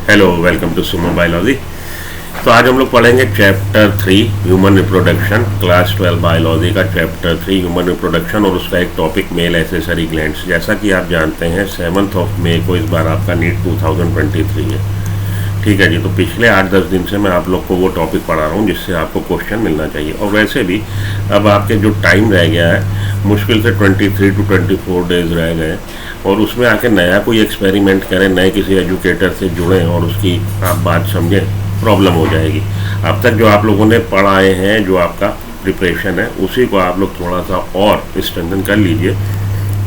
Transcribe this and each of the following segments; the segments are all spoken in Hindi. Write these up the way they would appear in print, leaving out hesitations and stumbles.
Hello, welcome to Sumo biology. तो आज हम लोग पढ़ेंगे chapter 3 human reproduction, class 12 biology का चैप्टर 3 ह्यूमन रिप्रोडक्शन और उसका एक टॉपिक मेल एसेसरी ग्लैंड्स। जैसा कि आप जानते हैं 7 मई को इस बार आपका नीट 2023 है। ठीक है जी। तो पिछले 8-10 दिन से मैं आप लोग को वो टॉपिक पढ़ा रहा हूँ जिससे आपको क्वेश्चन मिलना चाहिए। और वैसे भी अब आपके जो टाइम रह गया है मुश्किल से 23 to 24 डेज रह गए और उसमें आके नया कोई एक्सपेरिमेंट करें, नए किसी एजुकेटर से जुड़ें और उसकी आप बात समझें, प्रॉब्लम हो जाएगी। अब तक जो आप लोगों ने पढ़ाए हैं, जो आपका प्रिपरेशन है, उसी को आप लोग थोड़ा सा और स्ट्रेंथन कर लीजिए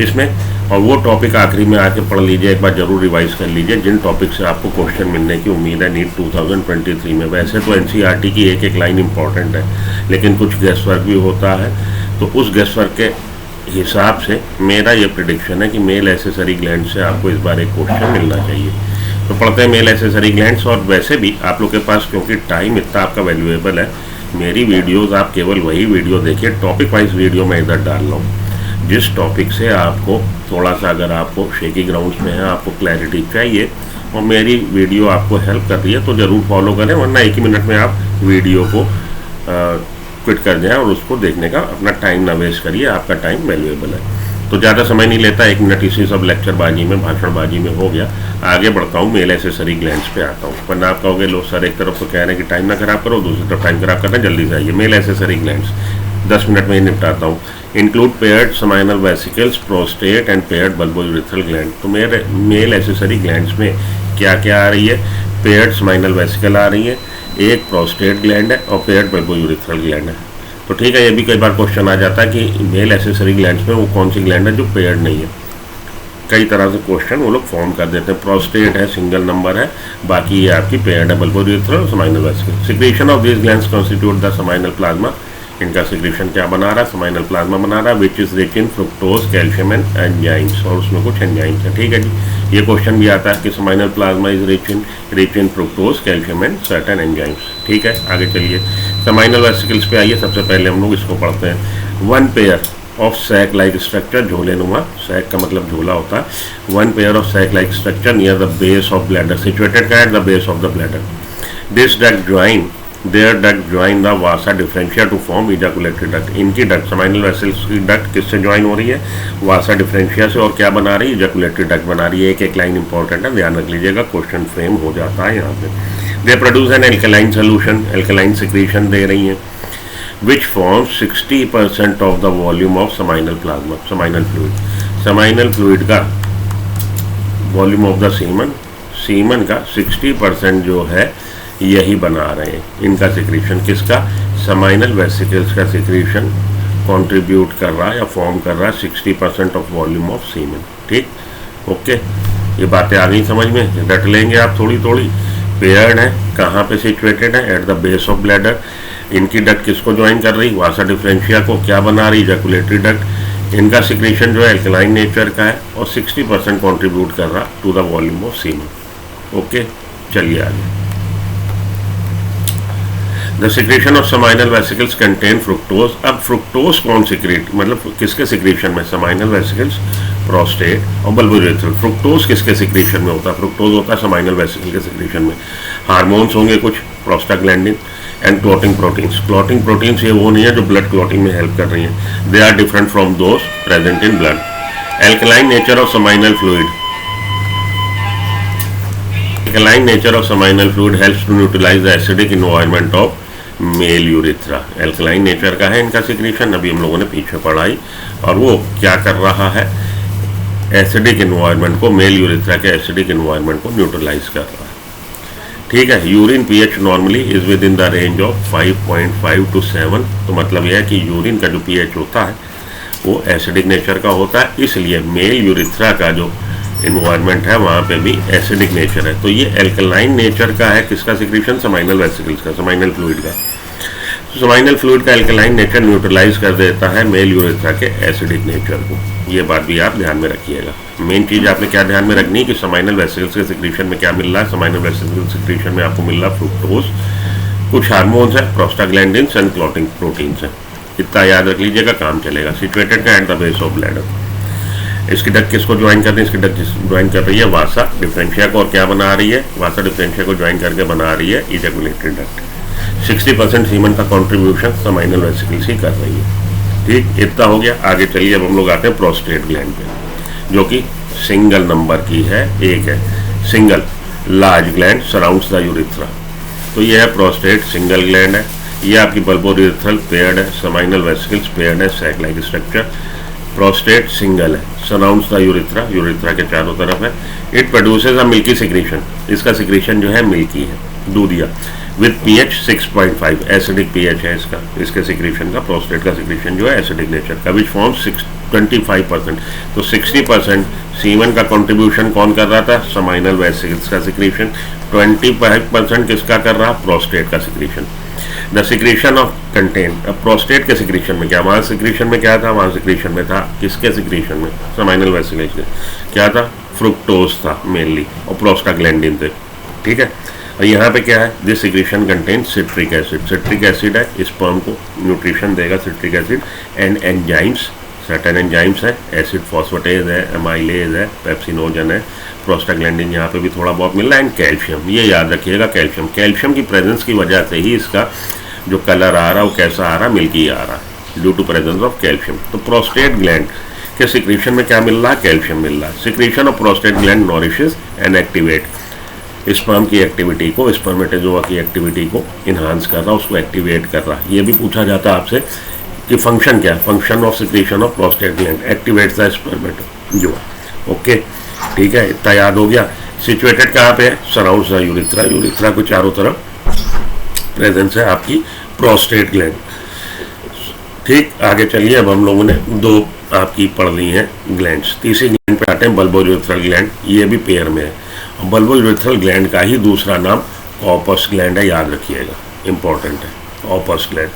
इसमें, और वो टॉपिक आखिरी में आके पढ़ लीजिए, एक बार जरूर रिवाइज कर लीजिए जिन टॉपिक से आपको क्वेश्चन मिलने की उम्मीद है नीट 2023 में। वैसे तो एनसीईआरटी की एक एक लाइन इंपॉर्टेंट है, लेकिन कुछ गेस वर्क भी होता है, तो उस गेस वर्क के हिसाब से मेरा ये प्रिडिक्शन है कि मेल एसेसरी ग्लैंड से आपको इस बार एक क्वेश्चन मिलना चाहिए। तो पढ़ते हैं मेल एसेसरी ग्लैंड्स। और वैसे भी आप लोग के पास क्योंकि टाइम इतना आपका वैल्यूएबल है, मेरी वीडियोस आप केवल वही वीडियो देखिए, टॉपिक वाइज वीडियो मैं इधर डाल रहा हूँ जिस टॉपिक से आपको थोड़ा सा, अगर आपको शेकी ग्राउंड्स में है, आपको क्लैरिटी चाहिए और मेरी वीडियो आपको हेल्प कर रही है तो ज़रूर फॉलो करें, वरना एक ही मिनट में आप वीडियो को क्विट कर जाएं और उसको देखने का अपना टाइम ना वेस्ट करिए। आपका टाइम वैल्यूएबल है। तो ज़्यादा समय नहीं लेता, 1 मिनट इसी सब लेक्चरबाजी में, भाषणबाजी में हो गया। आगे बढ़ता हूँ, मेल एसेसरी ग्लैंड्स पे आता हूँ। वरना आप कहोगे लो सर एक तरफ तो कह रहे हैं कि टाइम ना खराब करो, दूसरी तरफ टाइम खराब करना, जल्दी से आइए। मेल एसेसरी ग्लैंड्स 10 मिनट में ही निपटाता हूँ। Include paired seminal vesicles, prostate and paired bulbourethral gland. तो मेरे मेल एसेसरी ग्लैंड्स में क्या क्या आ रही है? पेयर्ड समाइनल वेसिकल आ रही है, एक प्रोस्टेट ग्लैंड है और पेयर्ड बल्बोयूरेथ्रल ग्लैंड है। तो ठीक है, ये भी कई बार क्वेश्चन आ जाता है कि मेल एसेसरी ग्लैंड्स में वो कौन सी ग्लैंड है जो पेयर्ड नहीं है। कई तरह से क्वेश्चन वो लोग फॉर्म कर देते हैं। प्रोस्टेट है, सिंगल नंबर है, बाकी ये आपकी पेयर्ड है, bulbourethral, seminal vesicle. Secretion of this glands constitute the seminal plasma. इनका सिक्रीशन क्या बना रहा है? समाइनल प्लाज्मा बना रहा है, which is rich in fructose, calcium and enzymes. और उसमें कुछ एंजाइम्स है। ठीक है जी। ये क्वेश्चन भी आता है कि seminal plasma is rich in fructose, calcium and certain enzymes. ठीक है, आगे चलिए समाइनल वेसिकल्स पे आइए। सबसे पहले हम लोग इसको पढ़ते हैं। 1 pair of sac like structure, झोले नुमा, सैक का मतलब झोला होता है। 1 pair of sac like structure near the base of bladder, situated at the base of the bladder. This duct join there duct join the vasa deferentia to form ejaculatory duct. इनकी डक्ट, समाइनल वेसल्स की डक्ट किससे ज्वाइन हो रही है? वासा डिफरेंशिया से। और क्या बना रही है? इजाकुलेटरी डक्ट बना रही है। एक एक लाइन इंपॉर्टेंट है, ध्यान रख लीजिएगा, क्वेश्चन फ्रेम हो जाता है यहाँ पे। They produce an alkaline solution, alkaline secretion दे रही हैं, which forms 60% of the volume of seminal plasma, seminal fluid. Seminal fluid का वॉल्यूम ऑफ द सीमन का 60% जो है यही बना रहे हैं। इनका सिक्रीशन किसका? समाइनल वेसिकल्स का सिक्रीशन कंट्रीब्यूट कर रहा है या फॉर्म कर रहा है 60% ऑफ वॉल्यूम ऑफ सीमन। ठीक, ओके, ये बातें आ गई समझ में, रट लेंगे आप थोड़ी थोड़ी। पेयर्ड है, कहाँ पे सिचुएटेड है? Eight the base of bladder. इनकी डक्ट किसको ज्वाइन कर रही? वासा डिफरेंशिया को। क्या बना रही? Ejaculatory duct. इनका सिक्रीशन जो है एल्कलाइन नेचर का है और 60% कॉन्ट्रीब्यूट कर रहा to the volume of semen. Okay, चलिए आगे। The secretion of seminal vesicles contain fructose. अब फ्रुक्टोज कौन सिक्रेट, मतलब किसके सिक्रेशन में? समाइनल वेसिकल्स, प्रोस्टेट और बल्बोयूरेथ्रल। फ्रुक्टोज किसके सिक्रेशन में होता है? फ्रुक्टोज होता है समाइनल वेसिकल के सिक्रेशन में। हार्मोन्स होंगे कुछ, prostaglandin and clotting proteins. Clotting proteins ये वो नहीं है जो ब्लड क्लॉटिंग में हेल्प कर रही हैं, they are different from those present in blood. Alkaline nature of seminal fluid. Alkaline nature of seminal fluid helps to neutralise the acidic environment of male urethra. Alkaline nature का है इनका सिक्रीशन, अभी हम लोगों ने पीछे पढ़ाई। और वो क्या कर रहा है? एसिडिक एनवायरनमेंट को, मेल यूरिथ्रा के एसिडिक एनवायरनमेंट को न्यूट्रलाइज कर रहा है। ठीक है। Urine pH normally is with in the range of 5.5 to 7। तो मतलब यह है कि यूरिन का जो पीएच होता है वो एसिडिक नेचर का होता है, इसलिए मेल यूरिथ्रा का जो इन्वायरमेंट है वहाँ पे भी एसिडिक नेचर है। तो ये एल्कलाइन नेचर का है किसका सिक्रीशन? समाइनल वेसिकल्स का, समाइनल फ्लूइड का। समाइनल फ्लूइड का एल्कलाइन नेचर न्यूट्रलाइज कर देता है मेल यूरिथ्रा के एसिडिक नेचर को। ये बात भी आप ध्यान में रखिएगा। मेन चीज़ आपने क्या ध्यान में रखनी है कि समाइनल वेसिकल्स के सिक्रीशन में क्या मिल रहा है? समाइनल वेसिकल सिक्रीशन में आपको मिल रहा है फ्रुक्टोज, कुछ हार्मोन्स है, प्रोस्टाग्लैंडिन्स एंड क्लॉटिंग प्रोटीन्स है। इतना याद रख लीजिएगा, काम चलेगा। Situated at the base of bladder. इसकी डक किसको ज्वाइन कर रही है? इसकी डक ज्वाइन कर रही है वासा डिफरेंशिया को, और क्या बना रही है? वासा डिफरेंशिया को ज्वाइन करके बना रही है इजैकुलेटरी डक्ट। 60% सीमन का कंट्रीब्यूशन समाइनल वेसिकल्स ही कर रही है। ठीक, इतना हो गया। आगे चलिए, अब हम लोग आते हैं प्रोस्टेट ग्लैंड पे, जो कि सिंगल नंबर की है, एक है single large gland surrounds the urethra. तो ये है प्रोस्टेट, सिंगल ग्लैंड है। ये आपकी बल्बोयूरेथ्रल पेयर्ड है, समाइनल वेसिकल्स पेयर्ड है, sac like structure. Prostate single है, सराउंड्स द यूरिथ्रा, यूरिथ्रा के चारों तरफ है। It produces a milky secretion, इसका सिक्रीशन जो है मिल्की है, दूधिया, विथ pH 6.5, एसिडिक pH है इसका, इसके सिक्रीशन का, प्रोस्टेट का सिक्रीशन जो है एसिडिक नेचर का, विच फॉर्म 25%। तो 60% सीमन का कंट्रीब्यूशन कौन कर रहा था? समाइनल वेसिकल्स का सिक्रीशन। 25% किसका कर रहा? प्रोस्टेट का secretion. The secretion of contain, अब प्रोस्टेट के सिक्रीशन में क्या, वहाँ सिक्रीशन में क्या था? वहाँ सिक्रीशन में था, किसके सिक्रीशन में? समाइनल वेसिकल्स के। क्या था? फ्रुक्टोज था मेनली, और प्रोस्टाग्लैंडिन थे। ठीक है, और यहाँ पे क्या है? This secretion contain citric acid, citric acid है, स्पर्म को न्यूट्रिशन देगा citric acid, and enzymes, certain enzymes है, एसिड फॉस्फेटेज है, एमाइलेज है, पेप्सिनोजन है, प्रोस्टाग्लैंडिन यहाँ पे भी थोड़ा बहुत मिल रहा है, एंड कैल्शियम। ये याद रखिएगा, कैल्शियम, कैल्शियम की प्रेजेंस की वजह से ही इसका जो कलर आ रहा है वो कैसा आ रहा है? मिल्की आ रहा है, due to presence of calcium. तो प्रोस्टेट ग्लैंड के सिक्रीशन में क्या मिल रहा है? कैल्शियम मिल रहा है। Secretion of prostate gland nourishes and activate, sperm की एक्टिविटी को, स्पर्मेटोजोआ की एक्टिविटी को इन्हांस कर रहा है, उसको एक्टिवेट कर रहा है। ये भी पूछा जाता है आपसे कि फंक्शन क्या है? Function of secretion of prostate gland, activates the spermatozoa. Okay, ठीक है, इतना याद हो गया। सिचुएटेड कहाँ पे है? सराउंड्स द यूरिथ्रा, यूरिथ्रा को चारों तरफ प्रेजेंस है आपकी प्रोस्टेट ग्लैंड। ठीक, आगे चलिए, अब हम लोगों ने दो आपकी पढ़ ली हैं ग्लैंड्स। तीसरी ग्लैंड पे आते हैं, बल्बोयूरेथ्रल ग्लैंड। ये भी पेयर में है, और बल्बोयूरेथ्रल ग्लैंड का ही दूसरा नाम कॉर्पस ग्लैंड है, याद रखिएगा, इंपॉर्टेंट है कॉर्पस ग्लैंड।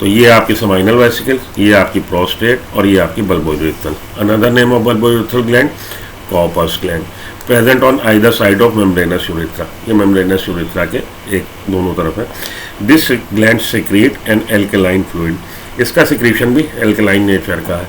तो ये आपकी समाइनल वेसिकल्स, ये आपकी प्रोस्टेट, और ये आपकी bulbourethral. Another name of bulbourethral gland Cowper's gland, present on either side of membranous urethra. ये मेम्ब्रेनस यूरिथ्रा के एक दोनों तरफ है। This gland secrete an alkaline fluid, इसका सिक्रीशन भी एल्कलाइन नेचर का है,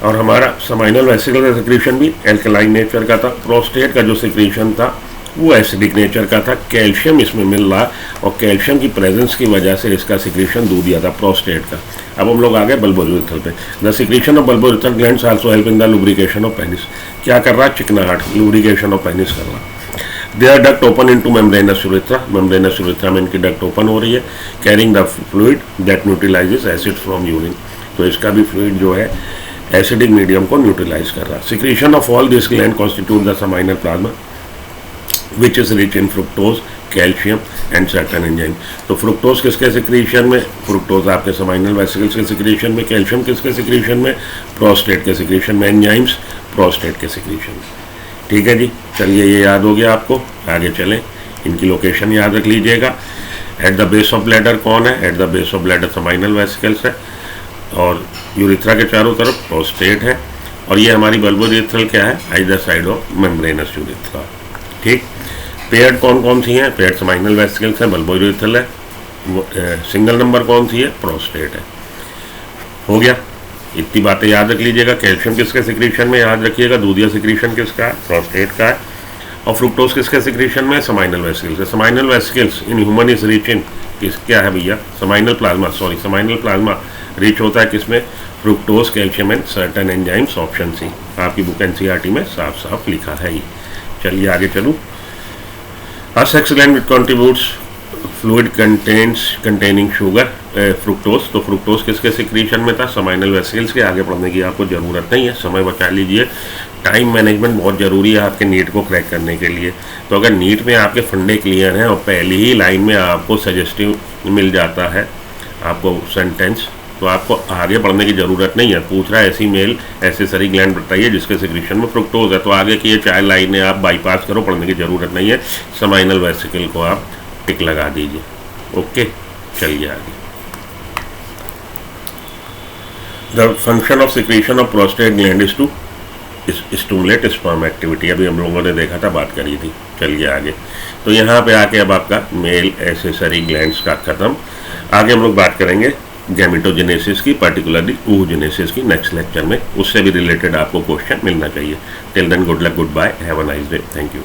और हमारा समाइनल वेसिकल का सिक्रीशन भी एल्कलाइन नेचर का था। प्रोस्टेट का जो सिक्रीशन था वो एसिडिक नेचर का था। कैल्शियम इसमें मिल रहा, और कैल्शियम की प्रेजेंस की वजह से इसका सिक्रीशन दूधिया था प्रोस्टेट का। अब हम लोग आ गए बल्बोयूरेथ्रल पे। The secretion of bulbourethral glands also help in the lubrication of penis. क्या कर रहा है? चिकनाहट, लुब्रिकेशन ऑफ पेनिस कर रहा है। Their duct open into membranous urethra, membranous urethra में इनकी डक्ट ओपन हो रही है, carrying the fluid that neutralises acid from urine. तो इसका भी फ्लूइड जो है एसिडिक मीडियम को न्यूट्रलाइज कर रहा है। Secretion of all this gland constitute the seminal plasma which is rich in fructose, calcium and certain enzyme. तो फ्रुक्टोज किसके सिक्रीशन में? फ्रुक्टोज आपके समाइनल वेसिकल्स के सिक्रीशन में। कैल्शियम किसके सिक्रीशन में? प्रोस्टेट के सिक्रीशन में। एंजाइम्स प्रोस्टेट के सिक्रीशन में। ठीक है जी, चलिए ये याद हो गया आपको। आगे चलें, इनकी लोकेशन याद रख लीजिएगा। Eight the base of bladder कौन है? Eight the base of bladder seminal vesicles है, और यूरिथ्रा के चारों तरफ प्रोस्टेट है, और ये हमारी बल्बोयूरेथ्रल क्या है? Either side of membranous urethra. ठीक, पेयर्ड कौन कौन सी हैं? पेयर्ड समाइनल वेसिकल्स है, बल्बोयूरेथ्रल है, सिंगल नंबर कौन सी है? प्रोस्टेट है। हो गया, इतनी बातें याद रख लीजिएगा। कैल्शियम किसके सिक्रीशन में? याद रखिएगा, दूधिया सिक्रीशन किसका है? प्रोस्टेट का है। और फ्रुक्टोज किसके सिक्रीशन में? समाइनल वेसिकल्स है। Seminal vesicles in human is rich in क्या है भैया? Seminal plasma, sorry seminal plasma rich होता है किसमें? Fructose, calcium and certain enzymes, option C. आपकी बुक एनसीईआरटी में साफ साफ लिखा है ये। चलिए आगे चलूँ। A sex gland which contributes fluid containing sugar, fructose. तो फ्रुक्टोज किसके सिक्रीशन में था? समाइनल वेसिकल्स के। आगे पढ़ने की आपको ज़रूरत नहीं है, समय बचा लीजिए। टाइम मैनेजमेंट बहुत ज़रूरी है आपके नीट को क्रैक करने के लिए। तो अगर नीट में आपके फंडे क्लियर हैं और पहली ही लाइन में आपको सजेस्टिव मिल जाता है आपको सेंटेंस, तो आपको आगे पढ़ने की ज़रूरत नहीं है। पूछ रहा है ऐसी मेल एसेसरी ग्लैंड बताइए जिसके सिक्रीशन में फ्रुक्टोज है, तो आगे की ये 4 लाइनें आप बाईपास करो, पढ़ने की ज़रूरत नहीं है। समाइनल वेसिकल को आप टिक लगा दीजिए। ओके, चलिए आगे। The function of secretion of prostate gland is to stimulate sperm activity. अभी हम लोगों ने देखा था, बात करी थी। चलिए आगे। तो यहाँ पे आके अब आपका मेल एसेसरी ग्लैंड्स का खत्म। आगे हम लोग बात करेंगे गैमेटोजेनेसिस की, पर्टिकुलरली oogenesis की नेक्स्ट लेक्चर में, उससे भी रिलेटेड आपको क्वेश्चन मिलना चाहिए। Till then good luck, good, have a nice day, thank you.